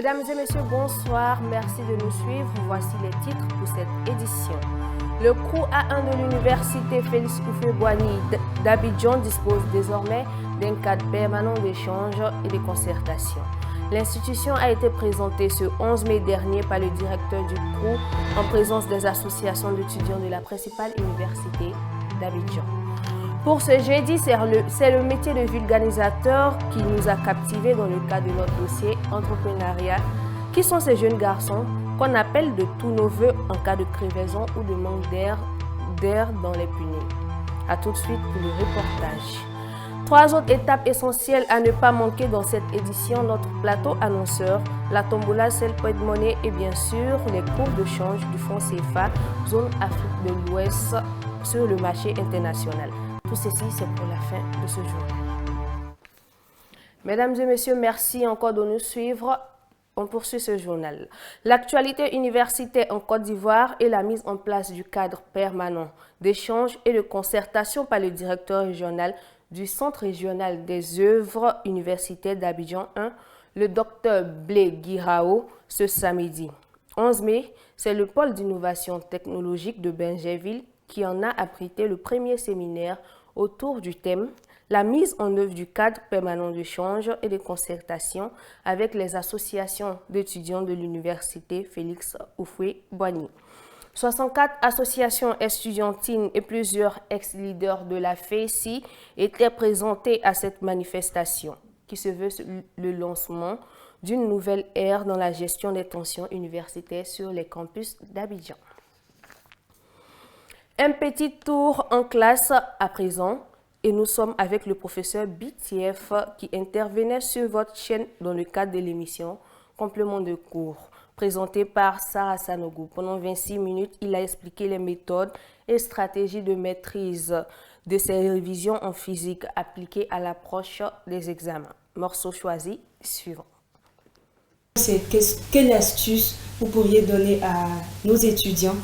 Mesdames et messieurs, bonsoir. Merci de nous suivre. Voici les titres pour cette édition. Le CROU A1 de l'Université Félix Houphouët-Boigny d'Abidjan dispose désormais d'un cadre permanent d'échange et de concertation. L'institution a été présentée ce 11 mai dernier par le directeur du CROU en présence des associations d'étudiants de la principale université d'Abidjan. Pour ce jeudi, c'est le métier de vulgarisateur qui nous a captivés dans le cadre de notre dossier entrepreneuriat. Qui sont ces jeunes garçons qu'on appelle de tous nos voeux en cas de crevaison ou de manque d'air dans les punais? A tout de suite pour le reportage. 3 autres étapes essentielles à ne pas manquer dans cette édition, notre plateau annonceur, la tombola, celle porte-monnaie et bien sûr les cours de change du franc CFA, zone Afrique de l'Ouest sur le marché international. Tout ceci, c'est pour la fin de ce jour. Mesdames et messieurs, merci encore de nous suivre. On poursuit ce journal. L'actualité universitaire en Côte d'Ivoire et la mise en place du cadre permanent d'échange et de concertation par le directeur régional du Centre régional des œuvres universitaires d'Abidjan 1, le docteur Blé Guirao, ce samedi. 11 mai, c'est le pôle d'innovation technologique de Benjerville qui en a abrité le premier séminaire autour du thème « La mise en œuvre du cadre permanent d'échange et de concertation avec les associations d'étudiants de l'Université Félix Houphouët-Boigny ». 64 associations estudiantines et plusieurs ex-leaders de la FECI étaient présentés à cette manifestation qui se veut le lancement d'une nouvelle ère dans la gestion des tensions universitaires sur les campus d'Abidjan. Un petit tour en classe à présent et nous sommes avec le professeur BTF qui intervenait sur votre chaîne dans le cadre de l'émission Complément de cours, présenté par Sarah Sanogo. Pendant 26 minutes, il a expliqué les méthodes et stratégies de maîtrise de ces révisions en physique appliquées à l'approche des examens. Morceau choisi, suivant. Quelle astuce vous pourriez donner à nos étudiants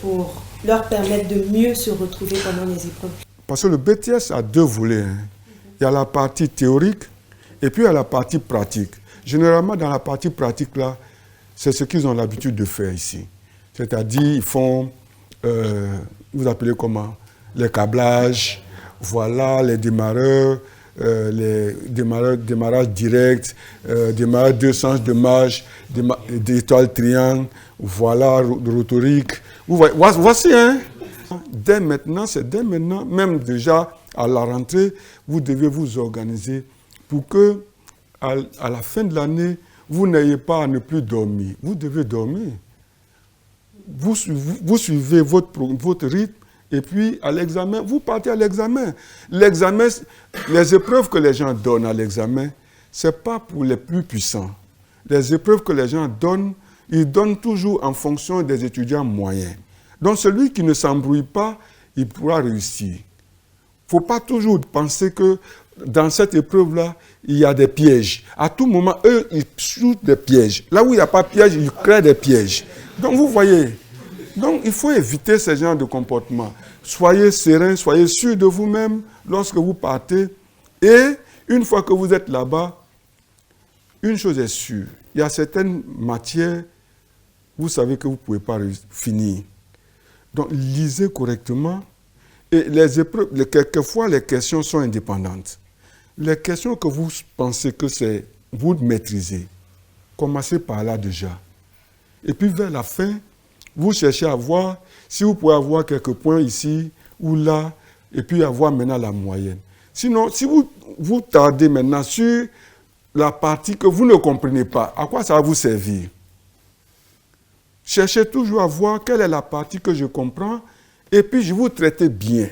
pour leur permettre de mieux se retrouver pendant les épreuves? Parce que le BTS a 2 volets. Il y a la partie théorique et puis il y a la partie pratique. Généralement, dans la partie pratique, là, c'est ce qu'ils ont l'habitude de faire ici. C'est-à-dire, ils font, vous appelez comment? Les câblages, voilà, les démarreurs, démarrage direct, démarrage 2 sens de marche, d'étoile triangle, voilà, rhétorique. Voici, hein? Dès maintenant, même déjà à la rentrée, vous devez vous organiser pour que, à la fin de l'année, vous n'ayez pas à ne plus dormir. Vous devez dormir. Vous suivez votre rythme et puis à l'examen, vous partez à l'examen. L'examen, les épreuves que les gens donnent à l'examen, ce n'est pas pour les plus puissants. Les épreuves que les gens donnent, ils donnent toujours en fonction des étudiants moyens. Donc celui qui ne s'embrouille pas, il pourra réussir. Il ne faut pas toujours penser que dans cette épreuve-là, il y a des pièges. À tout moment, eux, ils shootent des pièges. Là où il n'y a pas de piège, ils créent des pièges. Donc, vous voyez, donc, il faut éviter ce genre de comportement. Soyez serein, soyez sûr de vous-même lorsque vous partez. Et une fois que vous êtes là-bas, une chose est sûre, il y a certaines matières, vous savez que vous ne pouvez pas finir. Donc, lisez correctement. Et les épreuves, quelquefois, les questions sont indépendantes. Les questions que vous pensez que c'est vous maîtrisez, commencez par là déjà. Et puis vers la fin, vous cherchez à voir si vous pouvez avoir quelques points ici ou là, et puis avoir maintenant la moyenne. Sinon, si vous tardez maintenant sur la partie que vous ne comprenez pas, à quoi ça va vous servir? Cherchez toujours à voir quelle est la partie que je comprends, et puis je vous traite bien.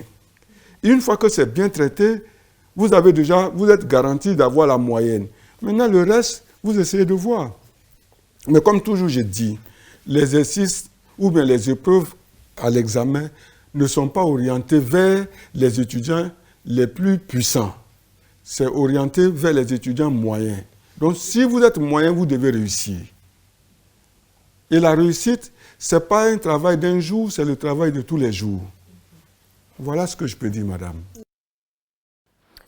Et une fois que c'est bien traité, vous êtes garanti d'avoir la moyenne. Maintenant, le reste, vous essayez de voir. Mais comme toujours, je dis, les exercices ou bien les épreuves à l'examen ne sont pas orientés vers les étudiants les plus puissants. C'est orienté vers les étudiants moyens. Donc, si vous êtes moyen, vous devez réussir. Et la réussite, ce n'est pas un travail d'un jour, c'est le travail de tous les jours. Voilà ce que je peux dire, madame.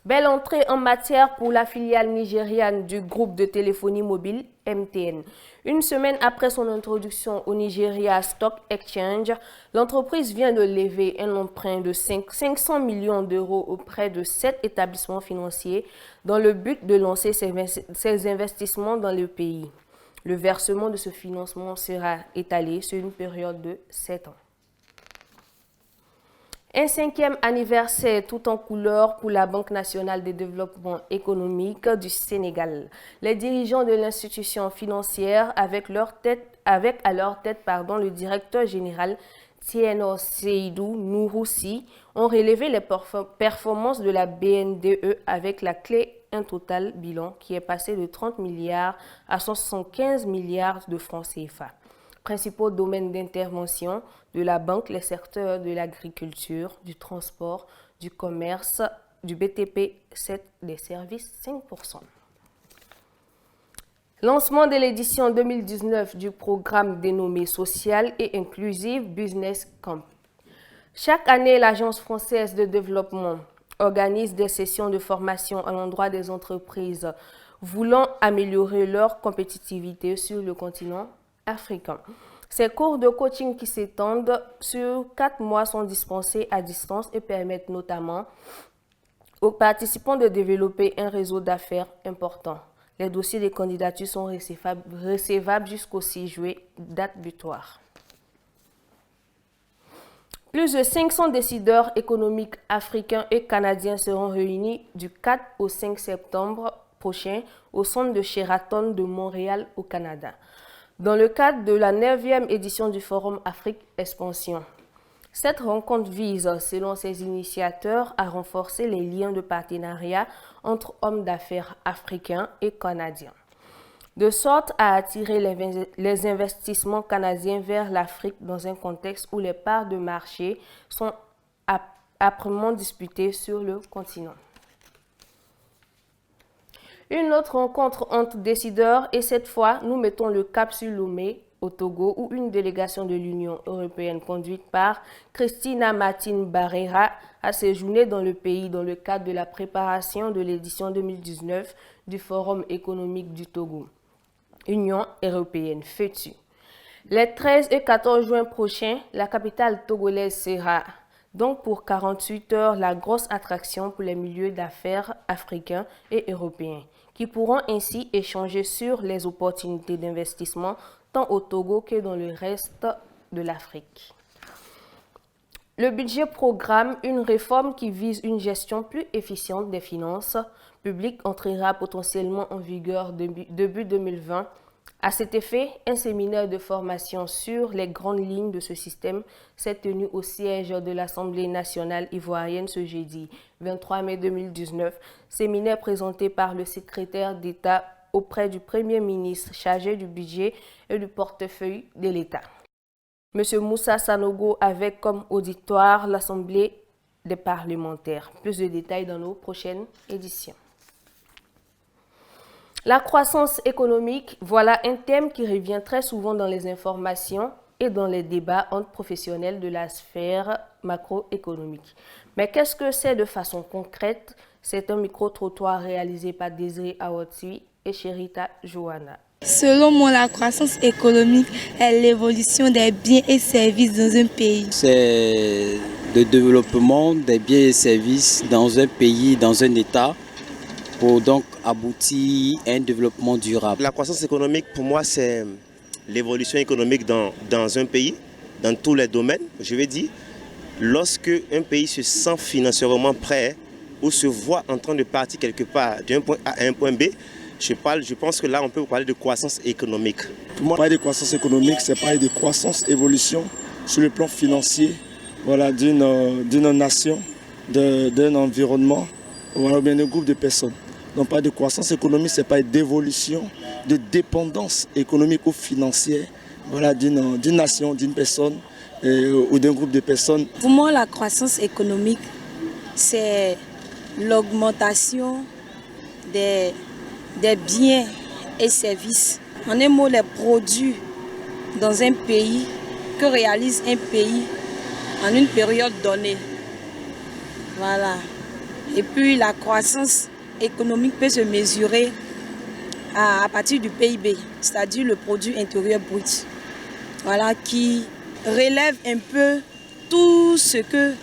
Belle entrée en matière pour la filiale nigériane du groupe de téléphonie mobile MTN. Une semaine après son introduction au Nigeria Stock Exchange, l'entreprise vient de lever un emprunt de 500 millions d'euros auprès de 7 établissements financiers dans le but de lancer ses investissements dans le pays. Le versement de ce financement sera étalé sur une période de 7 ans. Un 5e anniversaire tout en couleur pour la Banque nationale de développement économique du Sénégal. Les dirigeants de l'institution financière, avec à leur tête le directeur général Tieno Seydou Nouroussi, ont relevé les performances de la BNDE avec la clé un total bilan qui est passé de 30 milliards à 175 milliards de francs CFA. Principaux domaines d'intervention de la banque, les secteurs de l'agriculture, du transport, du commerce, du BTP, des services 5%. Lancement de l'édition 2019 du programme dénommé Social et Inclusive Business Camp. Chaque année, l'Agence française de développement organise des sessions de formation à l'endroit des entreprises voulant améliorer leur compétitivité sur le continent africain. Ces cours de coaching qui s'étendent sur 4 mois sont dispensés à distance et permettent notamment aux participants de développer un réseau d'affaires important. Les dossiers des candidatures sont recevables jusqu'au 6 juillet, date butoir. Plus de 500 décideurs économiques africains et canadiens seront réunis du 4 au 5 septembre prochain au centre de Sheraton de Montréal au Canada, dans le cadre de la 9e édition du Forum Afrique Expansion. Cette rencontre vise, selon ses initiateurs, à renforcer les liens de partenariat entre hommes d'affaires africains et canadiens, de sorte à attirer les investissements canadiens vers l'Afrique dans un contexte où les parts de marché sont âprement disputées sur le continent. Une autre rencontre entre décideurs et cette fois, nous mettons le cap sur Lomé, au Togo, où une délégation de l'Union européenne conduite par Christina Martine Barrera a séjourné dans le pays dans le cadre de la préparation de l'édition 2019 du Forum économique du Togo, Union européenne, FETU. Les 13 et 14 juin prochains, la capitale togolaise sera donc pour 48 heures la grosse attraction pour les milieux d'affaires africains et européens, qui pourront ainsi échanger sur les opportunités d'investissement tant au Togo que dans le reste de l'Afrique. Le budget programme une réforme qui vise une gestion plus efficiente des finances publiques entrera potentiellement en vigueur début 2020. À cet effet, un séminaire de formation sur les grandes lignes de ce système s'est tenu au siège de l'Assemblée nationale ivoirienne ce jeudi 23 mai 2019, séminaire présenté par le secrétaire d'État auprès du Premier ministre chargé du budget et du portefeuille de l'État. M. Moussa Sanogo avec comme auditoire l'Assemblée des parlementaires. Plus de détails dans nos prochaines éditions. La croissance économique, voilà un thème qui revient très souvent dans les informations et dans les débats entre professionnels de la sphère macroéconomique. Mais qu'est-ce que c'est de façon concrète? C'est un micro-trottoir réalisé par Désiré Awotui et Sherita Johanna. Selon moi, la croissance économique est l'évolution des biens et services dans un pays. C'est le développement des biens et services dans un pays, dans un État, pour donc aboutir à un développement durable. La croissance économique, pour moi, c'est l'évolution économique dans un pays, dans tous les domaines. Je vais dire, lorsque un pays se sent financièrement prêt ou se voit en train de partir quelque part d'un point A à un point B, je pense que là, on peut parler de croissance économique. Pour moi, parler de croissance économique, c'est parler de croissance, évolution sur le plan financier, voilà, d'une nation, d'un environnement, voilà, bien d'un groupe de personnes. Donc, parler de croissance économique, c'est parler d'évolution, de dépendance économique ou financière, voilà, d'une nation, d'une personne ou d'un groupe de personnes. Pour moi, la croissance économique, c'est l'augmentation des biens et services. En un mot, les produits dans un pays que réalise un pays en une période donnée. Voilà. Et puis la croissance économique peut se mesurer à partir du PIB, c'est-à-dire le produit intérieur brut. Voilà, qui relève un peu tout ce que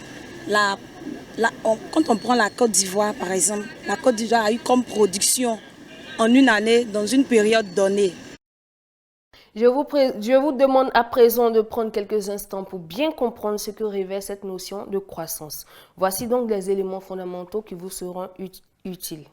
quand on prend la Côte d'Ivoire par exemple, la Côte d'Ivoire a eu comme production en une année dans une période donnée. Je vous demande à présent de prendre quelques instants pour bien comprendre ce que révèle cette notion de croissance. Voici donc les éléments fondamentaux qui vous seront utiles.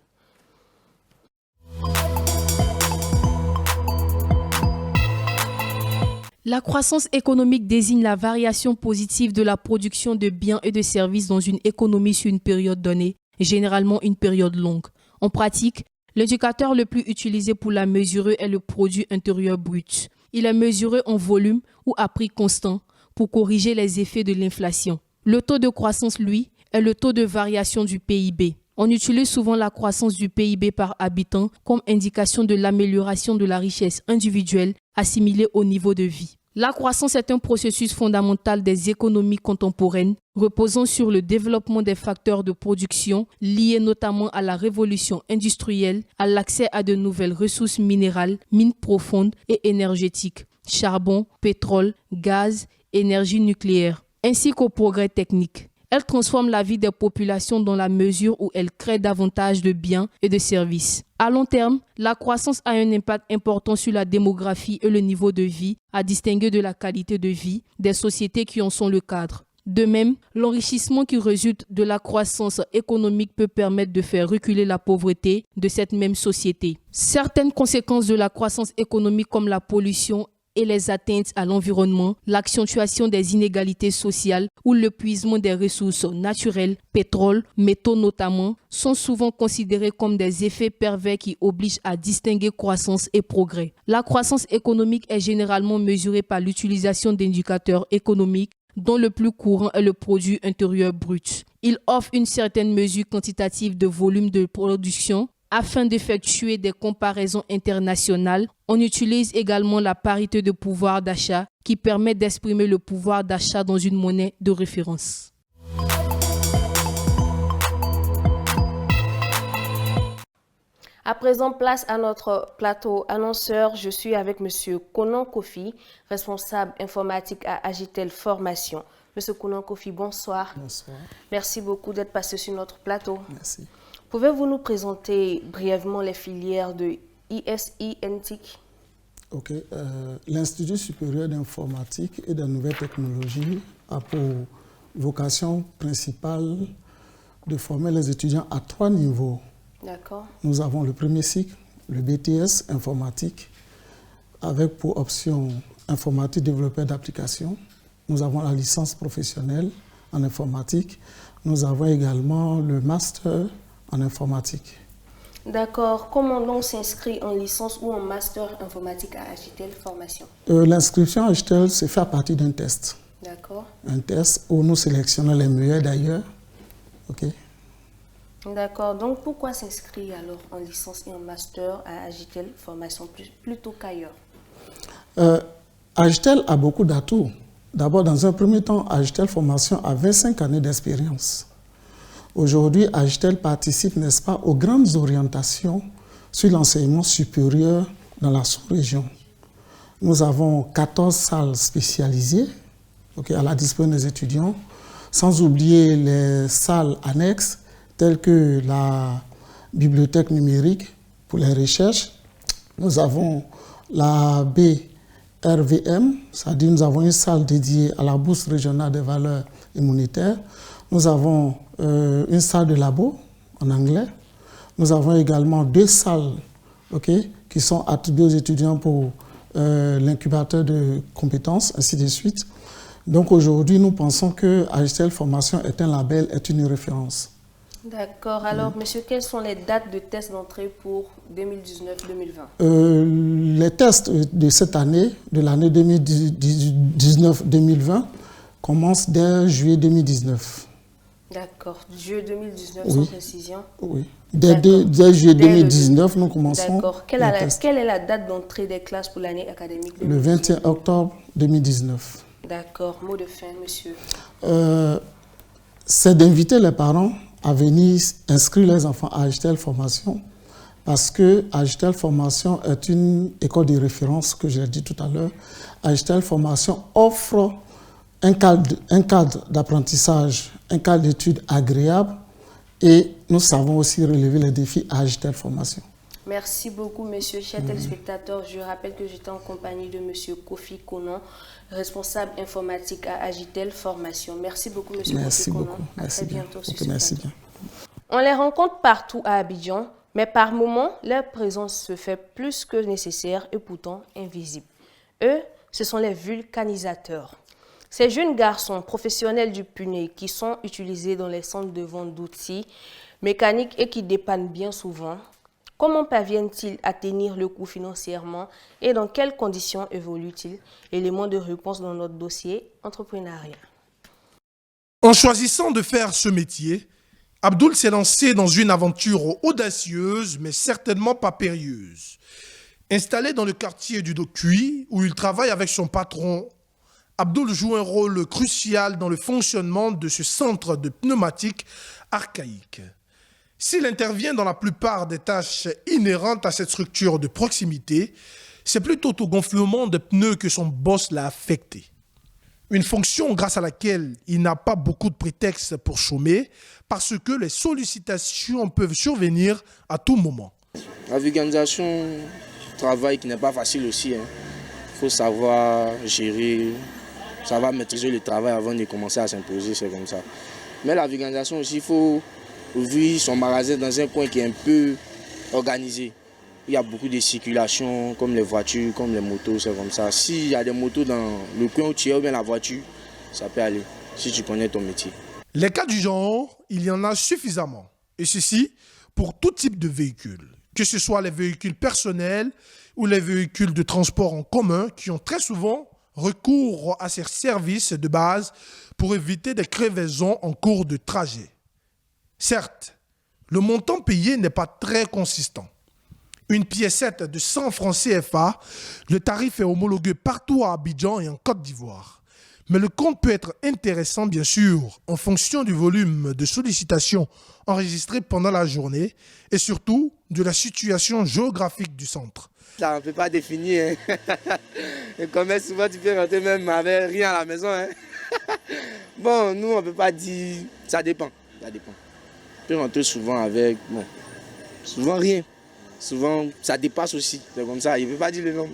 La croissance économique désigne la variation positive de la production de biens et de services dans une économie sur une période donnée, généralement une période longue. En pratique, l'indicateur le plus utilisé pour la mesurer est le produit intérieur brut. Il est mesuré en volume ou à prix constant pour corriger les effets de l'inflation. Le taux de croissance, lui, est le taux de variation du PIB. On utilise souvent la croissance du PIB par habitant comme indication de l'amélioration de la richesse individuelle assimilée au niveau de vie. La croissance est un processus fondamental des économies contemporaines, reposant sur le développement des facteurs de production liés notamment à la révolution industrielle, à l'accès à de nouvelles ressources minérales, mines profondes et énergétiques, charbon, pétrole, gaz, énergie nucléaire, ainsi qu'au progrès technique. Elle transforme la vie des populations dans la mesure où elle crée davantage de biens et de services. À long terme, la croissance a un impact important sur la démographie et le niveau de vie, à distinguer de la qualité de vie des sociétés qui en sont le cadre. De même, l'enrichissement qui résulte de la croissance économique peut permettre de faire reculer la pauvreté de cette même société. Certaines conséquences de la croissance économique comme la pollution et les atteintes à l'environnement, l'accentuation des inégalités sociales ou l'épuisement des ressources naturelles, pétrole, métaux notamment, sont souvent considérés comme des effets pervers qui obligent à distinguer croissance et progrès. La croissance économique est généralement mesurée par l'utilisation d'indicateurs économiques dont le plus courant est le produit intérieur brut. Il offre une certaine mesure quantitative de volume de production. Afin d'effectuer des comparaisons internationales, on utilise également la parité de pouvoir d'achat qui permet d'exprimer le pouvoir d'achat dans une monnaie de référence. À présent, place à notre plateau annonceur. Je suis avec M. Konan Kofi, responsable informatique à Agitel Formation. M. Konan Kofi, bonsoir. Bonsoir. Merci beaucoup d'être passé sur notre plateau. Merci. Pouvez-vous nous présenter brièvement les filières de ISI NTIC? Ok. L'Institut supérieur d'informatique et de nouvelles technologies a pour vocation principale de former les étudiants à 3 niveaux. D'accord. Nous avons le premier cycle, le BTS informatique, avec pour option informatique développeur d'applications. Nous avons la licence professionnelle en informatique. Nous avons également le master en informatique. D'accord. Comment l'on s'inscrit en licence ou en master informatique à Agitel Formation? L'inscription à Agitel se fait à partir d'un test. D'accord. Un test où nous sélectionnons les meilleurs d'ailleurs. Ok. D'accord. Donc pourquoi s'inscrire alors en licence et en master à Agitel Formation plutôt qu'ailleurs? Agitel a beaucoup d'atouts. D'abord, dans un premier temps, Agitel Formation a 25 années d'expérience. Aujourd'hui, Agitel participe, n'est-ce pas, aux grandes orientations sur l'enseignement supérieur dans la sous-région. Nous avons 14 salles spécialisées à la disposition des étudiants, sans oublier les salles annexes telles que la bibliothèque numérique pour les recherches. Nous avons la BRVM, c'est-à-dire nous avons une salle dédiée à la bourse régionale des valeurs immunitaires. Nous avons une salle de labo en anglais. Nous avons également 2 salles qui sont attribuées aux étudiants pour l'incubateur de compétences, ainsi de suite. Donc aujourd'hui, nous pensons que Agitel Formation est un label, est une référence. D'accord. Alors, monsieur, quelles sont les dates de test d'entrée pour 2019-2020? Les tests de cette année, de l'année 2019-2020, commencent dès juillet 2019. D'accord. Juillet 2019, sans précision. Oui. Dès juillet 2019, nous commençons. D'accord. Quelle est la date d'entrée des classes pour l'année académique 2019? Le 21 octobre 2019. D'accord. Mot de fin, monsieur. C'est d'inviter les parents à venir inscrire les enfants à Agitel Formation parce que Agitel Formation est une école de référence que j'ai dit tout à l'heure. Agitel Formation offre un cadre d'apprentissage, un cadre d'études agréable et nous savons aussi relever les défis à Agitel Formation. Merci beaucoup, monsieur. Chers téléspectateurs, je rappelle que j'étais en compagnie de monsieur Kofi Konan, responsable informatique à Agitel Formation. Merci beaucoup, monsieur Kofi Konan. À très bientôt sur ce plateau. On les rencontre partout à Abidjan, mais par moments, leur présence se fait plus que nécessaire et pourtant invisible. Eux, ce sont les vulcanisateurs. Ces jeunes garçons professionnels du punais qui sont utilisés dans les centres de vente d'outils mécaniques et qui dépannent bien souvent. Comment parviennent-ils à tenir le coup financièrement et dans quelles conditions évoluent-ils? Élément de réponse dans notre dossier entrepreneuriat. En choisissant de faire ce métier, Abdoul s'est lancé dans une aventure audacieuse mais certainement pas périlleuse. Installé dans le quartier du Docuy où il travaille avec son patron, Abdoul joue un rôle crucial dans le fonctionnement de ce centre de pneumatiques archaïque. S'il intervient dans la plupart des tâches inhérentes à cette structure de proximité, c'est plutôt au gonflement de pneus que son boss l'a affecté. Une fonction grâce à laquelle il n'a pas beaucoup de prétextes pour chômer parce que les sollicitations peuvent survenir à tout moment. La vulgarisation, travail qui n'est pas facile aussi. Il faut savoir gérer, savoir maîtriser le travail avant de commencer à s'imposer, c'est comme ça. Mais la vulgarisation aussi, il faut ouvrir son magasin dans un coin qui est un peu organisé. Il y a beaucoup de circulation, comme les voitures, comme les motos, c'est comme ça. S'il y a des motos dans le coin où tu es ou bien la voiture, ça peut aller, si tu connais ton métier. Les cas du genre, il y en a suffisamment. Et ceci pour tout type de véhicule. Que ce soit les véhicules personnels ou les véhicules de transport en commun qui ont très souvent recours à ces services de base pour éviter des crevaisons en cours de trajet. Certes, le montant payé n'est pas très consistant. Une piécette de 100 francs CFA, le tarif est homologué partout à Abidjan et en Côte d'Ivoire. Mais le compte peut être intéressant, bien sûr, en fonction du volume de sollicitations enregistrées pendant la journée et surtout de la situation géographique du centre. Ça, on ne peut pas définir. Et comme souvent, tu peux rentrer même avec rien à la maison. Bon, nous, on ne peut pas dire... Ça dépend. Ça dépend. On peut rentrer souvent avec... Bon, souvent rien. Souvent, ça dépasse aussi. C'est comme ça, il ne peut pas dire le nom.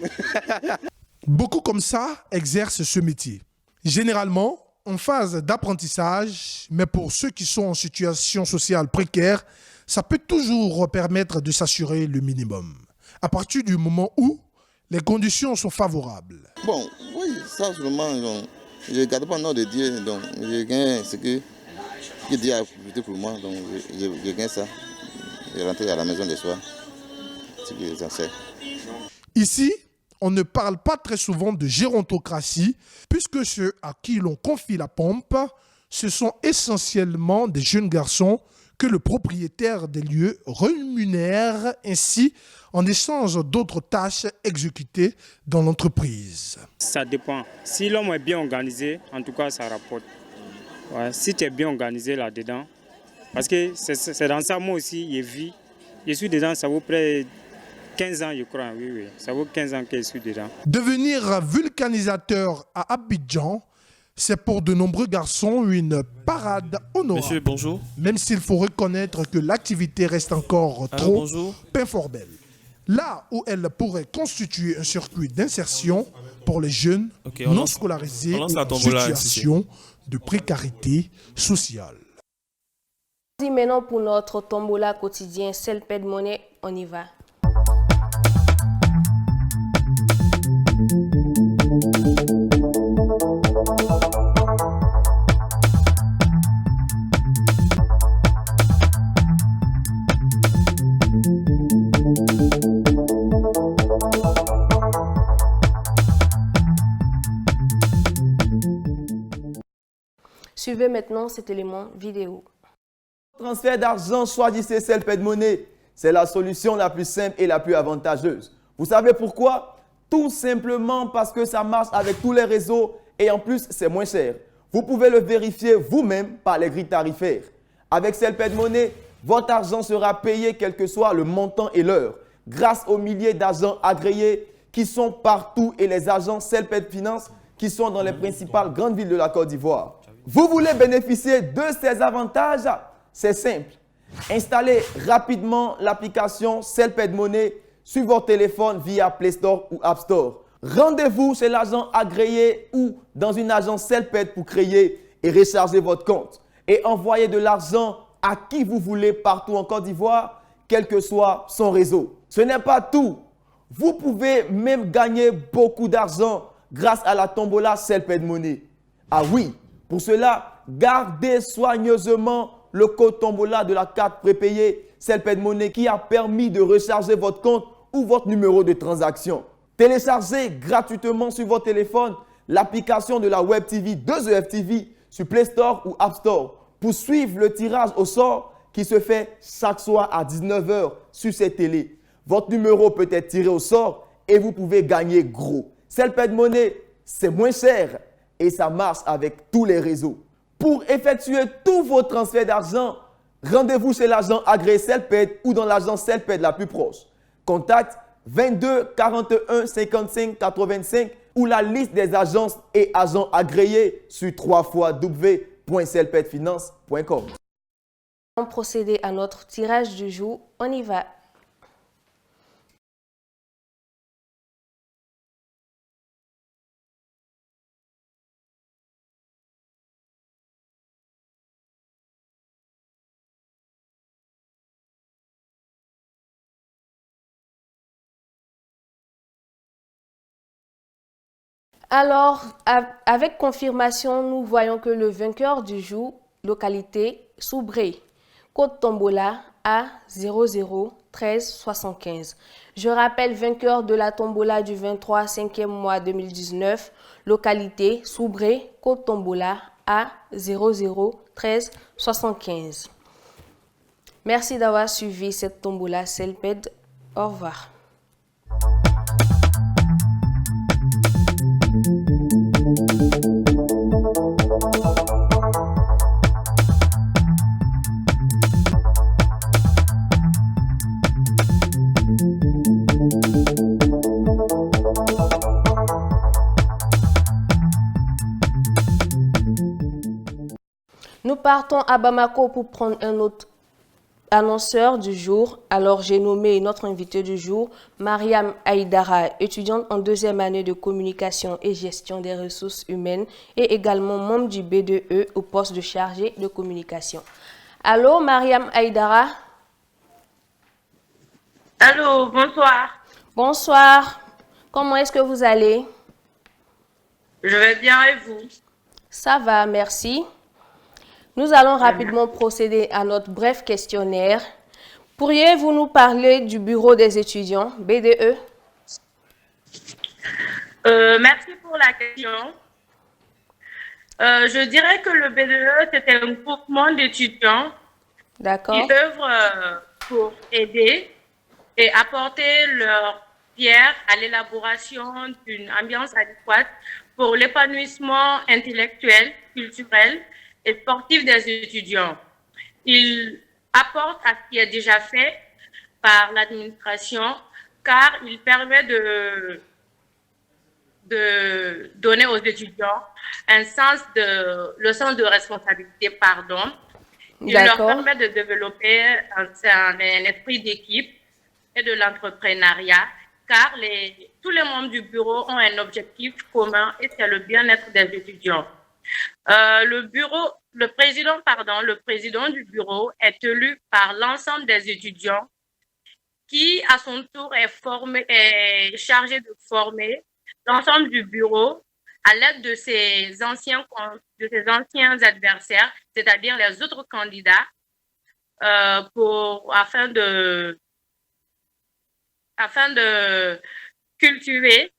Beaucoup comme ça exercent ce métier. Généralement, en phase d'apprentissage, mais pour ceux qui sont en situation sociale précaire, ça peut toujours permettre de s'assurer le minimum. À partir du moment où les conditions sont favorables. Bon, oui, ça vraiment, donc, je ne garde pas le nom de Dieu, donc je gagne ce que Dieu a apporté pour moi, donc je gagne ça. Je rentre à la maison le soir, c'est ce que j'en sais. Ici, on ne parle pas très souvent de gérontocratie, puisque ceux à qui l'on confie la pompe, ce sont essentiellement des jeunes garçons que le propriétaire des lieux rémunère ainsi en échange d'autres tâches exécutées dans l'entreprise. Ça dépend. Si l'homme est bien organisé, en tout cas, ça rapporte. Ouais, si tu es bien organisé là-dedans, parce que c'est dans ça, moi aussi, je suis dedans, ça vaut près 15 ans, je crois, oui. Ça vaut 15 ans que je suis dedans. Devenir vulcanisateur à Abidjan, c'est pour de nombreux garçons une parade honorable. Monsieur, bonjour. Même s'il faut reconnaître que l'activité reste encore trop informelle. Là où elle pourrait constituer un circuit d'insertion pour les jeunes non scolarisés en situation de précarité sociale. Maintenant pour notre tombola quotidien, Selped Monnaie, on y va. Suivez maintenant cet élément vidéo. Transfert d'argent, choisissez Selped Monnaie. C'est la solution la plus simple et la plus avantageuse. Vous savez pourquoi? Tout simplement parce que ça marche avec tous les réseaux et en plus, c'est moins cher. Vous pouvez le vérifier vous-même par les grilles tarifaires. Avec CELPED Money, votre argent sera payé quel que soit le montant et l'heure, grâce aux milliers d'agents agréés qui sont partout et les agents CELPED Finance qui sont dans les principales grandes villes de la Côte d'Ivoire. Vous voulez bénéficier de ces avantages? C'est simple. Installez rapidement l'application CELPED Money sur votre téléphone via Play Store ou App Store. Rendez-vous chez l'agent agréé ou dans une agence CELPED pour créer et recharger votre compte et envoyer de l'argent à qui vous voulez partout en Côte d'Ivoire, quel que soit son réseau. Ce n'est pas tout. Vous pouvez même gagner beaucoup d'argent grâce à la tombola CELPED Money. Ah oui, pour cela, gardez soigneusement le code tombola de la carte prépayée CELPED Money qui a permis de recharger votre compte ou votre numéro de transaction. Téléchargez gratuitement sur votre téléphone l'application de la Web TV 2EF TV sur Play Store ou App Store pour suivre le tirage au sort qui se fait chaque soir à 19 h sur cette télé. Votre numéro peut être tiré au sort et vous pouvez gagner gros. CELPED Money, c'est moins cher et ça marche avec tous les réseaux. Pour effectuer tous vos transferts d'argent, rendez-vous chez l'agent agréé CELPED ou dans l'agence CELPED la plus proche. Contact 22 41 55 85 ou la liste des agences et agents agréés sur www.celpedfinance.com. On va procéder à notre tirage du jour. On y va. Alors, avec confirmation, nous voyons que le vainqueur du jour, localité Soubré, code tombola A 001375. Je rappelle, vainqueur de la tombola du 23 5e mois 2019, localité Soubré, code tombola A 001375. Merci d'avoir suivi cette tombola CELPED. Au revoir. Nous partons à Bamako pour prendre un autre annonceur du jour. Alors, j'ai nommé notre invité du jour, Mariam Aïdara, étudiante en 2e année de communication et gestion des ressources humaines et également membre du BDE au poste de chargé de communication. Allô, Mariam Aïdara? Allô, bonsoir. Bonsoir. Comment est-ce que vous allez? Je vais bien et vous? Ça va, merci. Nous allons rapidement procéder à notre bref questionnaire. Pourriez-vous nous parler du bureau des étudiants, BDE? Merci pour la question. Je dirais que le BDE, c'est un groupement d'étudiants qui œuvrent pour aider et apporter leur pierre à l'élaboration d'une ambiance adéquate pour l'épanouissement intellectuel, culturel et sportif des étudiants. Il apporte à ce qui est déjà fait par l'administration car il permet de donner aux étudiants le sens de responsabilité, Il leur permet de développer un esprit d'équipe et de l'entrepreneuriat car tous les membres du bureau ont un objectif commun et c'est le bien-être des étudiants. Le président du bureau est élu par l'ensemble des étudiants qui, à son tour, est chargé de former l'ensemble du bureau à l'aide de ses anciens adversaires, c'est-à-dire les autres candidats, afin de cultiver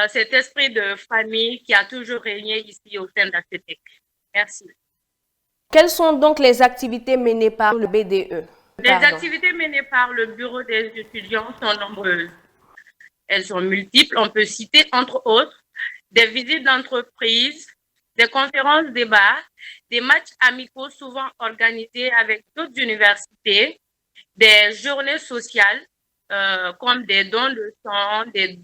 cet esprit de famille qui a toujours régné ici au sein d'ACTEC. Merci. Quelles sont donc les activités menées par le BDE? Les activités menées par le bureau des étudiants sont nombreuses. Elles sont multiples. On peut citer, entre autres, des visites d'entreprise, des conférences débats, des matchs amicaux souvent organisés avec d'autres universités, des journées sociales comme des dons de sang, des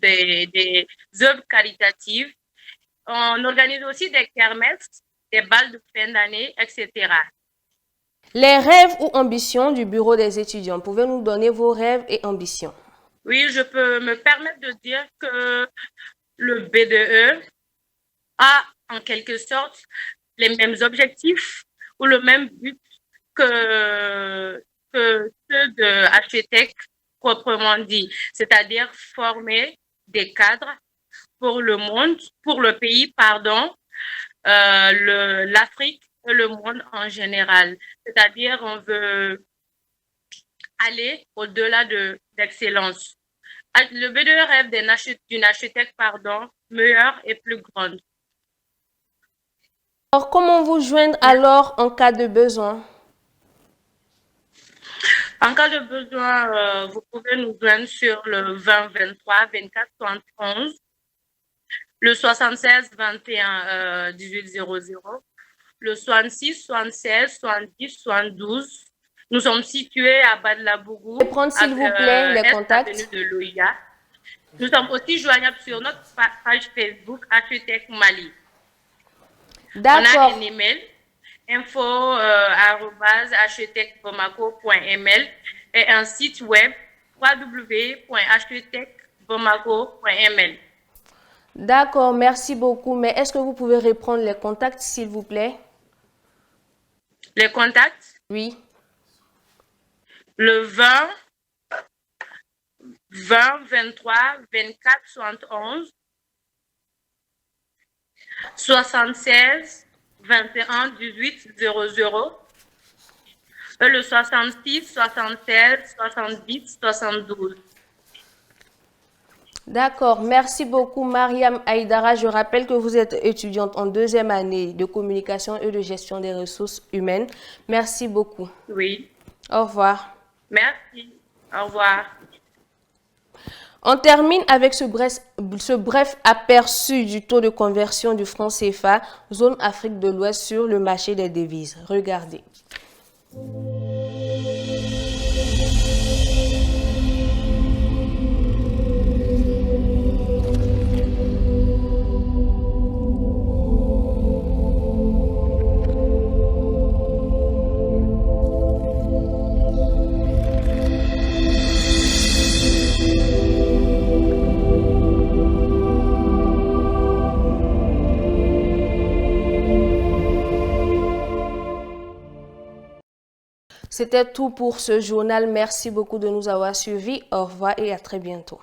œuvres caritatives. On organise aussi des kermesses, des bals de fin d'année, etc. Les rêves ou ambitions du bureau des étudiants. Pouvez-vous nous donner vos rêves et ambitions? Oui, je peux me permettre de dire que le BDE a en quelque sorte les mêmes objectifs ou le même but que ceux de HETEC proprement dit, c'est-à-dire former des cadres pour le monde, pour le pays, pardon, l'Afrique et le monde en général. C'est-à-dire on veut aller au-delà de l'excellence. Le BDE rêve d'une HETEC, meilleure et plus grande. Alors, comment vous joindre alors en cas de besoin? En cas de besoin, vous pouvez nous joindre sur le 20 23 24 71, le 76 21 18 00, le 66 76 70 72. Nous sommes situés à Bad-la-Bougou. Prendre s'il vous plaît les contacts. Avenue de l'OIA. Nous sommes aussi joignables sur notre page Facebook HETEC Mali. D'accord. On a un email info@hetecbamako.ml et un site web www.hetecbamako.ml. D'accord, merci beaucoup. Mais est-ce que vous pouvez reprendre les contacts, s'il vous plaît? Les contacts? Oui. Le 20 23 24 71 76 21 18 00 et le 66 76 70 72. D'accord, merci beaucoup Mariam Aïdara. Je rappelle que vous êtes étudiante en 2e année de communication et de gestion des ressources humaines. Merci beaucoup. Oui. Au revoir. Merci. Au revoir. On termine avec ce bref aperçu du taux de conversion du franc CFA, zone Afrique de l'Ouest sur le marché des devises. Regardez. C'était tout pour ce journal. Merci beaucoup de nous avoir suivis. Au revoir et à très bientôt.